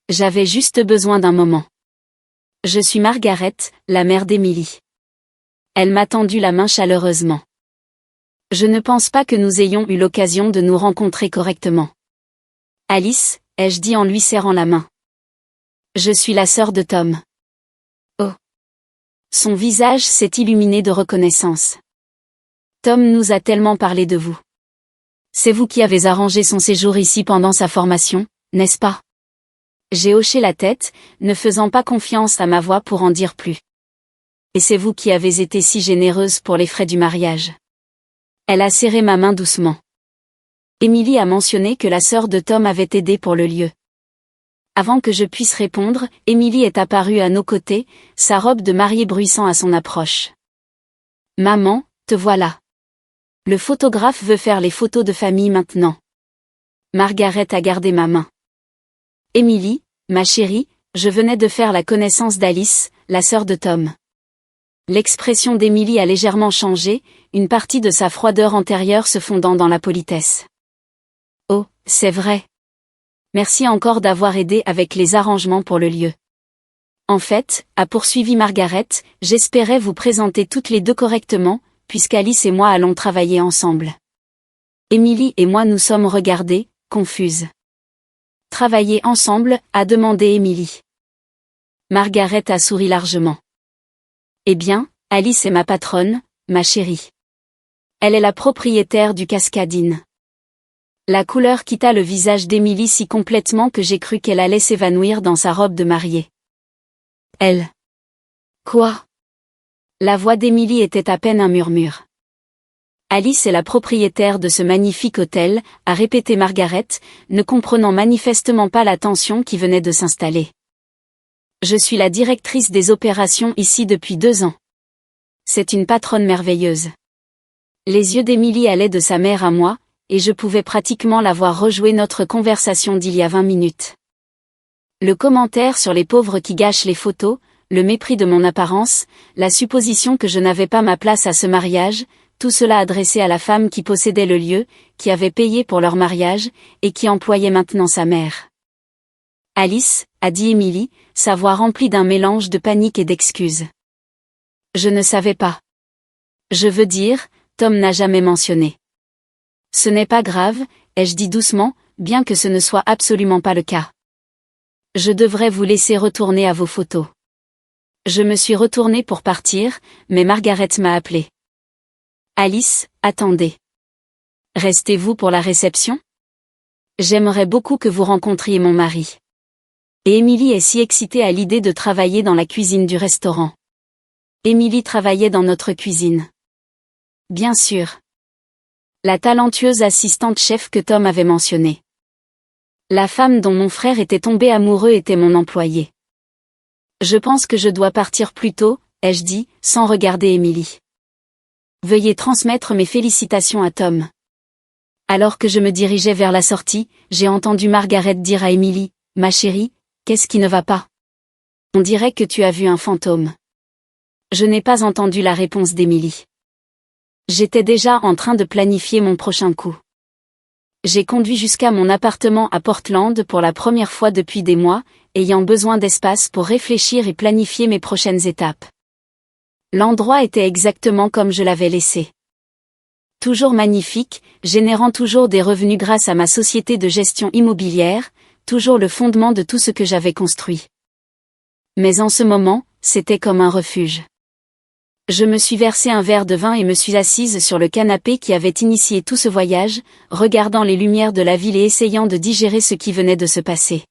J'avais juste besoin d'un moment. Je suis Margaret, la mère d'Émilie. Elle m'a tendu la main chaleureusement. Je ne pense pas que nous ayons eu l'occasion de nous rencontrer correctement. Alice, ai-je dit en lui serrant la main. Je suis la sœur de Tom. Oh. Son visage s'est illuminé de reconnaissance. Tom nous a tellement parlé de vous. C'est vous qui avez arrangé son séjour ici pendant sa formation, n'est-ce pas? J'ai hoché la tête, ne faisant pas confiance à ma voix pour en dire plus. Et c'est vous qui avez été si généreuse pour les frais du mariage. Elle a serré ma main doucement. Émilie a mentionné que la sœur de Tom avait aidé pour le lieu. Avant que je puisse répondre, Émilie est apparue à nos côtés, sa robe de mariée bruissant à son approche. « Maman, te voilà. Le photographe veut faire les photos de famille maintenant. » Margaret a gardé ma main. « Émilie, ma chérie, je venais de faire la connaissance d'Alice, la sœur de Tom. » L'expression d'Émilie a légèrement changé, une partie de sa froideur antérieure se fondant dans la politesse. « Oh, c'est vrai. Merci encore d'avoir aidé avec les arrangements pour le lieu. En fait, a poursuivi Margaret, j'espérais vous présenter toutes les deux correctement, puisqu'Alice et moi allons travailler ensemble. » Émilie et moi nous sommes regardées, confuses. « Travailler ensemble ?» a demandé Émilie. Margaret a souri largement. « Eh bien, Alice est ma patronne, ma chérie. Elle est la propriétaire du Cascade Inn. » La couleur quitta le visage d'Émilie si complètement que j'ai cru qu'elle allait s'évanouir dans sa robe de mariée. Elle. Quoi? La voix d'Émilie était à peine un murmure. Alice est la propriétaire de ce magnifique hôtel, a répété Margaret, ne comprenant manifestement pas la tension qui venait de s'installer. Je suis la directrice des opérations ici depuis 2 ans. C'est une patronne merveilleuse. Les yeux d'Émilie allaient de sa mère à moi, et je pouvais pratiquement la voir rejouer notre conversation d'il y a 20 minutes. Le commentaire sur les pauvres qui gâchent les photos, le mépris de mon apparence, la supposition que je n'avais pas ma place à ce mariage, tout cela adressé à la femme qui possédait le lieu, qui avait payé pour leur mariage, et qui employait maintenant sa mère. « Alice » a dit Émilie, sa voix remplie d'un mélange de panique et d'excuses. « Je ne savais pas. Je veux dire, Tom n'a jamais mentionné. » « Ce n'est pas grave, ai-je dit doucement, bien que ce ne soit absolument pas le cas. Je devrais vous laisser retourner à vos photos. » Je me suis retournée pour partir, mais Margaret m'a appelée. « Alice, attendez. Restez-vous pour la réception? J'aimerais beaucoup que vous rencontriez mon mari. » Et Émilie est si excitée à l'idée de travailler dans la cuisine du restaurant. Émilie travaillait dans notre cuisine. Bien sûr. La talentueuse assistante chef que Tom avait mentionnée. La femme dont mon frère était tombé amoureux était mon employée. Je pense que je dois partir plus tôt, ai-je dit, sans regarder Émilie. Veuillez transmettre mes félicitations à Tom. Alors que je me dirigeais vers la sortie, j'ai entendu Margaret dire à Émilie, « Ma chérie, qu'est-ce qui ne va pas? On dirait que tu as vu un fantôme. » Je n'ai pas entendu la réponse d'Émilie. J'étais déjà en train de planifier mon prochain coup. J'ai conduit jusqu'à mon appartement à Portland pour la première fois depuis des mois, ayant besoin d'espace pour réfléchir et planifier mes prochaines étapes. L'endroit était exactement comme je l'avais laissé. Toujours magnifique, générant toujours des revenus grâce à ma société de gestion immobilière, toujours le fondement de tout ce que j'avais construit. Mais en ce moment, c'était comme un refuge. Je me suis versé un verre de vin et me suis assise sur le canapé qui avait initié tout ce voyage, regardant les lumières de la ville et essayant de digérer ce qui venait de se passer.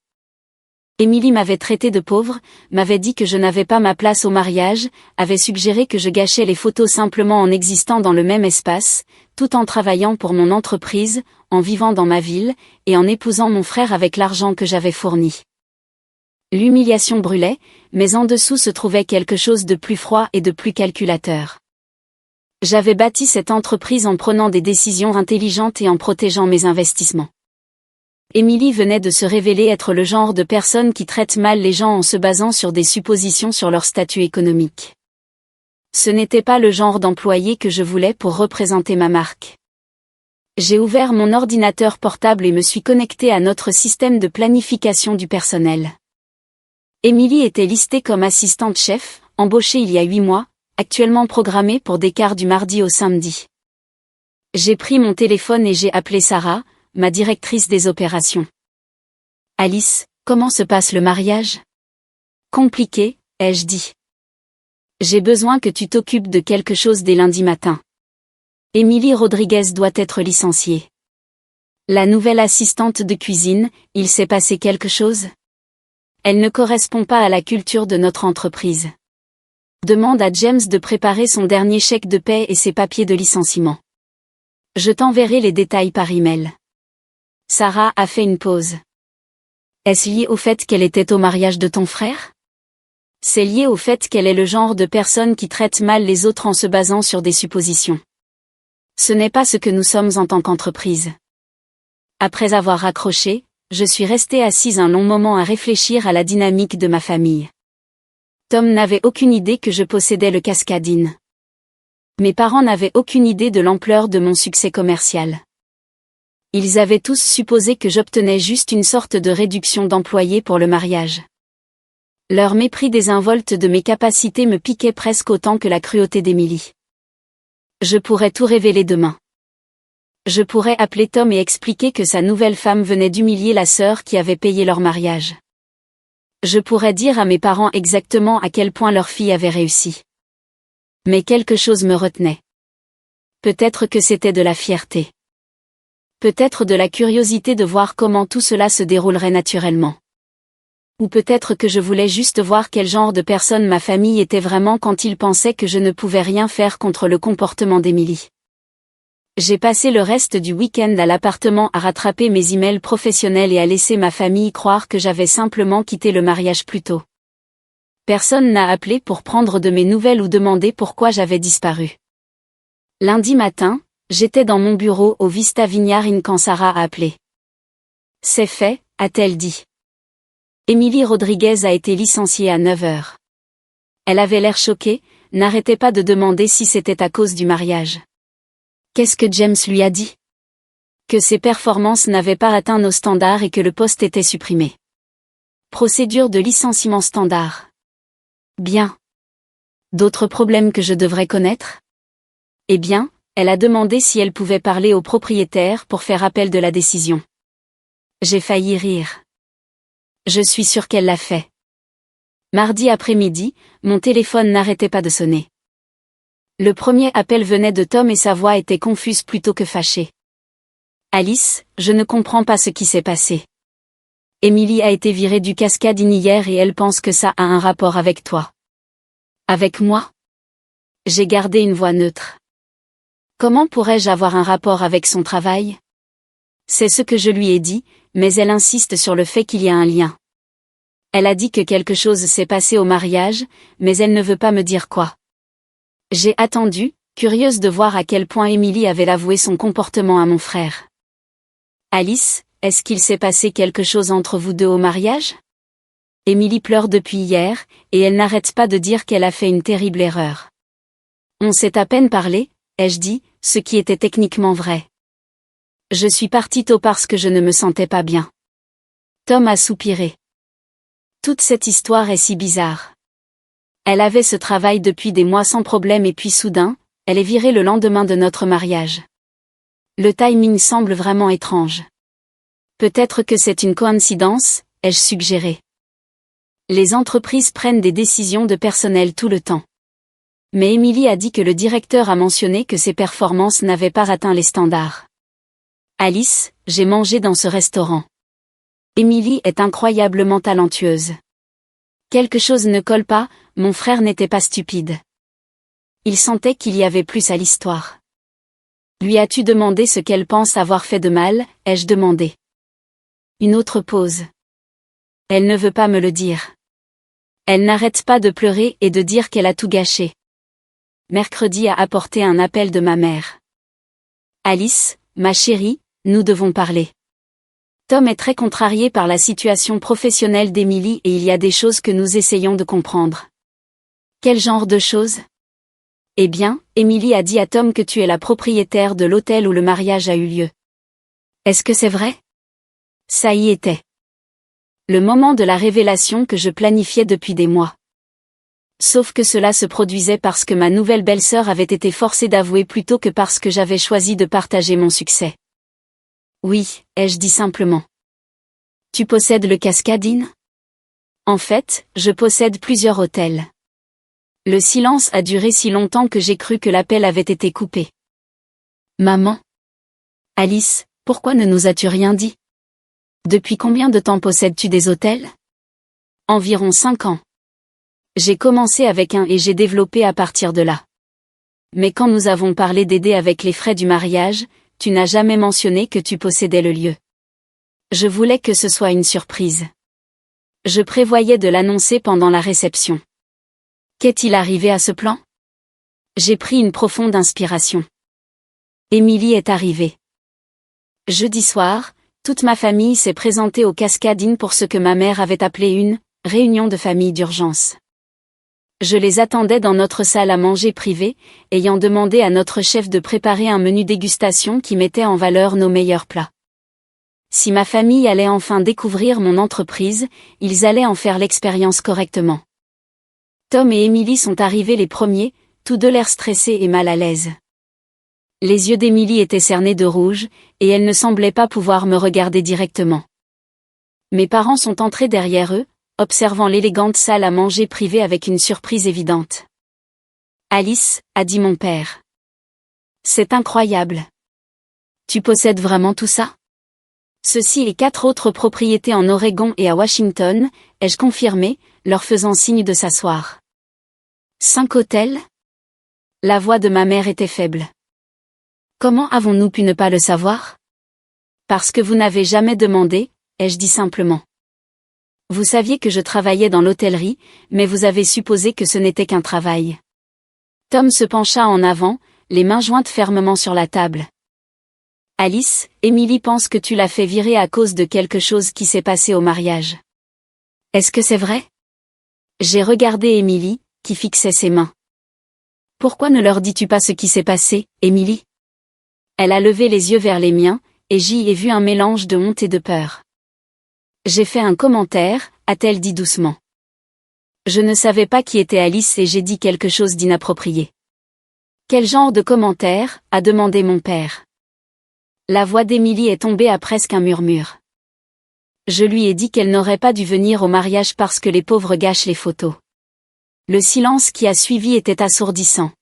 Émilie m'avait traité de pauvre, m'avait dit que je n'avais pas ma place au mariage, avait suggéré que je gâchais les photos simplement en existant dans le même espace, tout en travaillant pour mon entreprise, en vivant dans ma ville, et en épousant mon frère avec l'argent que j'avais fourni. L'humiliation brûlait, mais en dessous se trouvait quelque chose de plus froid et de plus calculateur. J'avais bâti cette entreprise en prenant des décisions intelligentes et en protégeant mes investissements. Émilie venait de se révéler être le genre de personne qui traite mal les gens en se basant sur des suppositions sur leur statut économique. Ce n'était pas le genre d'employé que je voulais pour représenter ma marque. J'ai ouvert mon ordinateur portable et me suis connecté à notre système de planification du personnel. Émilie était listée comme assistante chef, embauchée il y a 8 mois, actuellement programmée pour des quarts du mardi au samedi. J'ai pris mon téléphone et j'ai appelé Sarah, ma directrice des opérations. Alice, comment se passe le mariage? Compliqué, ai-je dit. J'ai besoin que tu t'occupes de quelque chose dès lundi matin. Émilie Rodriguez doit être licenciée. La nouvelle assistante de cuisine, il s'est passé quelque chose? Elle ne correspond pas à la culture de notre entreprise. Demande à James de préparer son dernier chèque de paie et ses papiers de licenciement. Je t'enverrai les détails par email. Sarah a fait une pause. Est-ce lié au fait qu'elle était au mariage de ton frère? C'est lié au fait qu'elle est le genre de personne qui traite mal les autres en se basant sur des suppositions. Ce n'est pas ce que nous sommes en tant qu'entreprise. Après avoir raccroché, je suis restée assise un long moment à réfléchir à la dynamique de ma famille. Tom n'avait aucune idée que je possédais le Cascade Inn. Mes parents n'avaient aucune idée de l'ampleur de mon succès commercial. Ils avaient tous supposé que j'obtenais juste une sorte de réduction d'employés pour le mariage. Leur mépris désinvolte de mes capacités me piquait presque autant que la cruauté d'Émilie. Je pourrais tout révéler demain. Je pourrais appeler Tom et expliquer que sa nouvelle femme venait d'humilier la sœur qui avait payé leur mariage. Je pourrais dire à mes parents exactement à quel point leur fille avait réussi. Mais quelque chose me retenait. Peut-être que c'était de la fierté. Peut-être de la curiosité de voir comment tout cela se déroulerait naturellement. Ou peut-être que je voulais juste voir quel genre de personne ma famille était vraiment quand ils pensaient que je ne pouvais rien faire contre le comportement d'Émilie. J'ai passé le reste du week-end à l'appartement à rattraper mes emails professionnels et à laisser ma famille croire que j'avais simplement quitté le mariage plus tôt. Personne n'a appelé pour prendre de mes nouvelles ou demander pourquoi j'avais disparu. Lundi matin, j'étais dans mon bureau au Vista Vineyard Inn quand Sarah a appelé. C'est fait, a-t-elle dit. Émilie Rodriguez a été licenciée à 9 heures. Elle avait l'air choquée, n'arrêtait pas de demander si c'était à cause du mariage. Qu'est-ce que James lui a dit? Que ses performances n'avaient pas atteint nos standards et que le poste était supprimé. Procédure de licenciement standard. Bien. D'autres problèmes que je devrais connaître? Eh bien, elle a demandé si elle pouvait parler au propriétaire pour faire appel de la décision. J'ai failli rire. Je suis sûre qu'elle l'a fait. Mardi après-midi, mon téléphone n'arrêtait pas de sonner. Le premier appel venait de Tom et sa voix était confuse plutôt que fâchée. Alice, je ne comprends pas ce qui s'est passé. Émilie a été virée du Cascade Inn hier et elle pense que ça a un rapport avec toi. Avec moi? J'ai gardé une voix neutre. Comment pourrais-je avoir un rapport avec son travail? C'est ce que je lui ai dit, mais elle insiste sur le fait qu'il y a un lien. Elle a dit que quelque chose s'est passé au mariage, mais elle ne veut pas me dire quoi. J'ai attendu, curieuse de voir à quel point Émilie avait avoué son comportement à mon frère. Alice, est-ce qu'il s'est passé quelque chose entre vous deux au mariage? Émilie pleure depuis hier, et elle n'arrête pas de dire qu'elle a fait une terrible erreur. On s'est à peine parlé, ai-je dit, ce qui était techniquement vrai. Je suis partie tôt parce que je ne me sentais pas bien. Tom a soupiré. Toute cette histoire est si bizarre. Elle avait ce travail depuis des mois sans problème et puis soudain, elle est virée le lendemain de notre mariage. Le timing semble vraiment étrange. Peut-être que c'est une coïncidence, ai-je suggéré. Les entreprises prennent des décisions de personnel tout le temps. Mais Emily a dit que le directeur a mentionné que ses performances n'avaient pas atteint les standards. Alice, j'ai mangé dans ce restaurant. Emily est incroyablement talentueuse. Quelque chose ne colle pas, mon frère n'était pas stupide. Il sentait qu'il y avait plus à l'histoire. Lui as-tu demandé ce qu'elle pense avoir fait de mal, ai-je demandé. Une autre pause. Elle ne veut pas me le dire. Elle n'arrête pas de pleurer et de dire qu'elle a tout gâché. Mercredi a apporté un appel de ma mère. Alice, ma chérie, nous devons parler. Tom est très contrarié par la situation professionnelle d'Emily et il y a des choses que nous essayons de comprendre. Quel genre de choses? Eh bien, Emily a dit à Tom que tu es la propriétaire de l'hôtel où le mariage a eu lieu. Est-ce que c'est vrai? Ça y était. Le moment de la révélation que je planifiais depuis des mois. Sauf que cela se produisait parce que ma nouvelle belle-sœur avait été forcée d'avouer plutôt que parce que j'avais choisi de partager mon succès. Oui, ai-je dit simplement. Tu possèdes le Cascade Inn? En fait, je possède plusieurs hôtels. Le silence a duré si longtemps que j'ai cru que l'appel avait été coupé. Maman? Alice, pourquoi ne nous as-tu rien dit? Depuis combien de temps possèdes-tu des hôtels? Environ 5 ans. J'ai commencé avec un et j'ai développé à partir de là. Mais quand nous avons parlé d'aider avec les frais du mariage, tu n'as jamais mentionné que tu possédais le lieu. Je voulais que ce soit une surprise. Je prévoyais de l'annoncer pendant la réception. Qu'est-il arrivé à ce plan? J'ai pris une profonde inspiration. Emily est arrivée. Jeudi soir, toute ma famille s'est présentée au Cascade Inn pour ce que ma mère avait appelé une « réunion de famille d'urgence ». Je les attendais dans notre salle à manger privée, ayant demandé à notre chef de préparer un menu dégustation qui mettait en valeur nos meilleurs plats. Si ma famille allait enfin découvrir mon entreprise, ils allaient en faire l'expérience correctement. Tom et Emily sont arrivés les premiers, tous deux l'air stressés et mal à l'aise. Les yeux d'Emily étaient cernés de rouge, et elle ne semblait pas pouvoir me regarder directement. Mes parents sont entrés derrière eux, observant l'élégante salle à manger privée avec une surprise évidente. Alice, a dit mon père. C'est incroyable. Tu possèdes vraiment tout ça? Ceci et 4 autres propriétés en Oregon et à Washington, ai-je confirmé, leur faisant signe de s'asseoir. 5 hôtels? La voix de ma mère était faible. Comment avons-nous pu ne pas le savoir? Parce que vous n'avez jamais demandé, ai-je dit simplement. Vous saviez que je travaillais dans l'hôtellerie, mais vous avez supposé que ce n'était qu'un travail. Tom se pencha en avant, les mains jointes fermement sur la table. Alice, Emily pense que tu l'as fait virer à cause de quelque chose qui s'est passé au mariage. Est-ce que c'est vrai? J'ai regardé Emily, qui fixait ses mains. Pourquoi ne leur dis-tu pas ce qui s'est passé, Emily? Elle a levé les yeux vers les miens, et j'y ai vu un mélange de honte et de peur. J'ai fait un commentaire, a-t-elle dit doucement. Je ne savais pas qui était Alice et j'ai dit quelque chose d'inapproprié. Quel genre de commentaire, a demandé mon père. La voix d'Emily est tombée à presque un murmure. Je lui ai dit qu'elle n'aurait pas dû venir au mariage parce que les pauvres gâchent les photos. Le silence qui a suivi était assourdissant.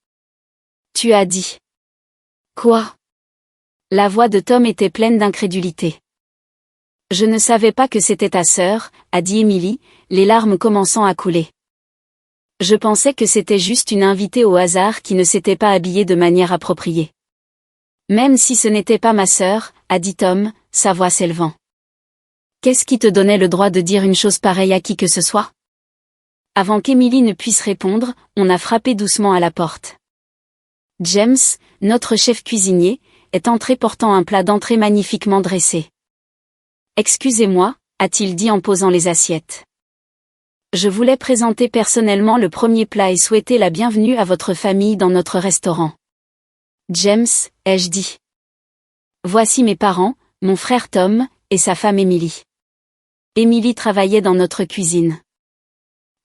Tu as dit. Quoi? La voix de Tom était pleine d'incrédulité. Je ne savais pas que c'était ta sœur, a dit Emily, les larmes commençant à couler. Je pensais que c'était juste une invitée au hasard qui ne s'était pas habillée de manière appropriée. Même si ce n'était pas ma sœur, a dit Tom, sa voix s'élevant. Qu'est-ce qui te donnait le droit de dire une chose pareille à qui que ce soit? Avant qu'Emily ne puisse répondre, on a frappé doucement à la porte. James, notre chef cuisinier, est entré portant un plat d'entrée magnifiquement dressé. Excusez-moi, a-t-il dit en posant les assiettes. Je voulais présenter personnellement le premier plat et souhaiter la bienvenue à votre famille dans notre restaurant. James, ai-je dit. Voici mes parents, mon frère Tom, et sa femme Emily. Emily travaillait dans notre cuisine.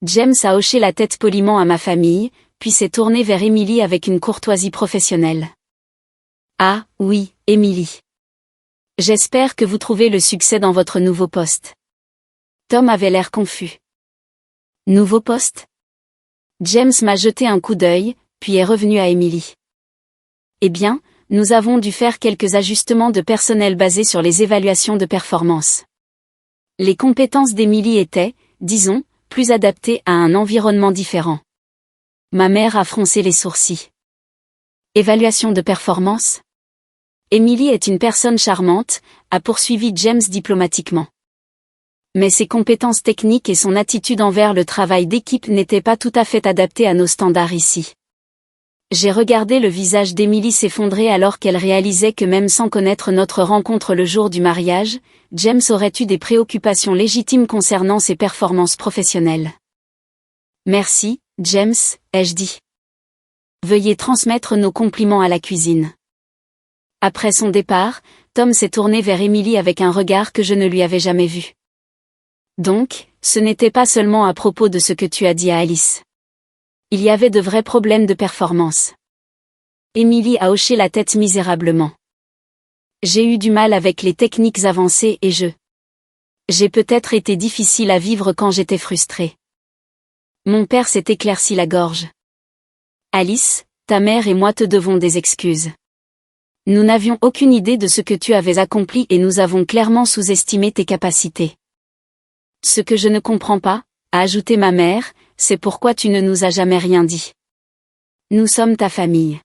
James a hoché la tête poliment à ma famille, puis s'est tourné vers Emily avec une courtoisie professionnelle. Ah, oui, Emily. J'espère que vous trouvez le succès dans votre nouveau poste. Tom avait l'air confus. Nouveau poste? James m'a jeté un coup d'œil, puis est revenu à Emily. Eh bien, nous avons dû faire quelques ajustements de personnel basés sur les évaluations de performance. Les compétences d'Emily étaient, disons, plus adaptées à un environnement différent. Ma mère a froncé les sourcils. Évaluation de performance? Emily est une personne charmante, a poursuivi James diplomatiquement. Mais ses compétences techniques et son attitude envers le travail d'équipe n'étaient pas tout à fait adaptées à nos standards ici. J'ai regardé le visage d'Emily s'effondrer alors qu'elle réalisait que même sans connaître notre rencontre le jour du mariage, James aurait eu des préoccupations légitimes concernant ses performances professionnelles. Merci, James, ai-je dit. Veuillez transmettre nos compliments à la cuisine. Après son départ, Tom s'est tourné vers Emily avec un regard que je ne lui avais jamais vu. Donc, ce n'était pas seulement à propos de ce que tu as dit à Alice. Il y avait de vrais problèmes de performance. Emily a hoché la tête misérablement. J'ai eu du mal avec les techniques avancées et j'ai peut-être été difficile à vivre quand j'étais frustrée. Mon père s'est éclairci la gorge. Alice, ta mère et moi te devons des excuses. Nous n'avions aucune idée de ce que tu avais accompli et nous avons clairement sous-estimé tes capacités. Ce que je ne comprends pas, a ajouté ma mère, c'est pourquoi tu ne nous as jamais rien dit. Nous sommes ta famille.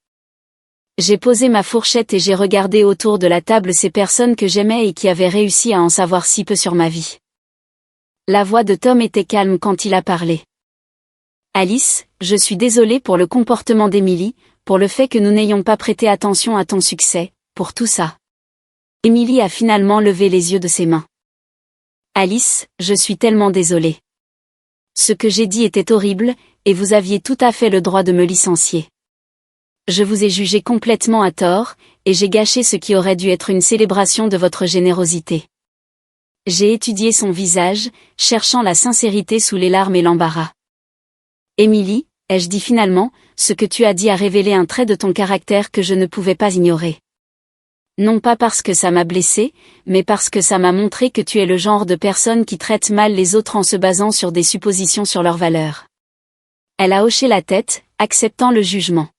J'ai posé ma fourchette et j'ai regardé autour de la table ces personnes que j'aimais et qui avaient réussi à en savoir si peu sur ma vie. La voix de Tom était calme quand il a parlé. Alice, je suis désolée pour le comportement d'Emily, pour le fait que nous n'ayons pas prêté attention à ton succès, pour tout ça. Emily a finalement levé les yeux de ses mains. Alice, je suis tellement désolée. Ce que j'ai dit était horrible, et vous aviez tout à fait le droit de me licencier. Je vous ai jugé complètement à tort, et j'ai gâché ce qui aurait dû être une célébration de votre générosité. J'ai étudié son visage, cherchant la sincérité sous les larmes et l'embarras. Emily, ai-je dit finalement, ce que tu as dit a révélé un trait de ton caractère que je ne pouvais pas ignorer. Non pas parce que ça m'a blessé, mais parce que ça m'a montré que tu es le genre de personne qui traite mal les autres en se basant sur des suppositions sur leurs valeurs. Elle a hoché la tête, acceptant le jugement.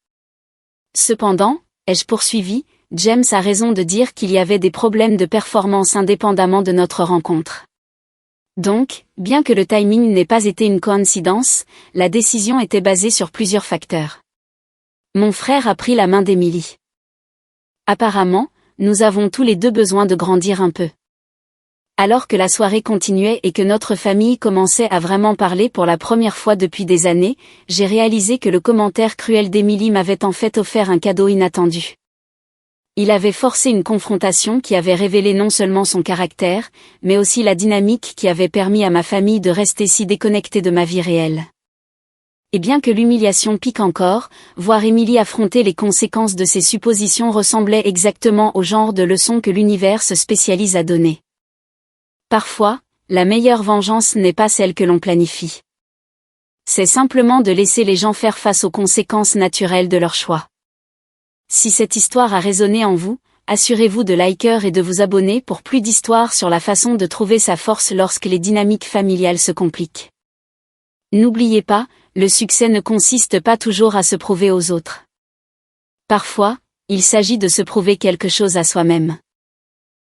Cependant, ai-je poursuivi, James a raison de dire qu'il y avait des problèmes de performance indépendamment de notre rencontre. Donc, bien que le timing n'ait pas été une coïncidence, la décision était basée sur plusieurs facteurs. Mon frère a pris la main d'Emily. Apparemment, nous avons tous les deux besoin de grandir un peu. Alors que la soirée continuait et que notre famille commençait à vraiment parler pour la première fois depuis des années, j'ai réalisé que le commentaire cruel d'Emily m'avait en fait offert un cadeau inattendu. Il avait forcé une confrontation qui avait révélé non seulement son caractère, mais aussi la dynamique qui avait permis à ma famille de rester si déconnectée de ma vie réelle. Et bien que l'humiliation pique encore, voir Emily affronter les conséquences de ses suppositions ressemblait exactement au genre de leçon que l'univers se spécialise à donner. Parfois, la meilleure vengeance n'est pas celle que l'on planifie. C'est simplement de laisser les gens faire face aux conséquences naturelles de leur choix. Si cette histoire a résonné en vous, assurez-vous de liker et de vous abonner pour plus d'histoires sur la façon de trouver sa force lorsque les dynamiques familiales se compliquent. N'oubliez pas, le succès ne consiste pas toujours à se prouver aux autres. Parfois, il s'agit de se prouver quelque chose à soi-même.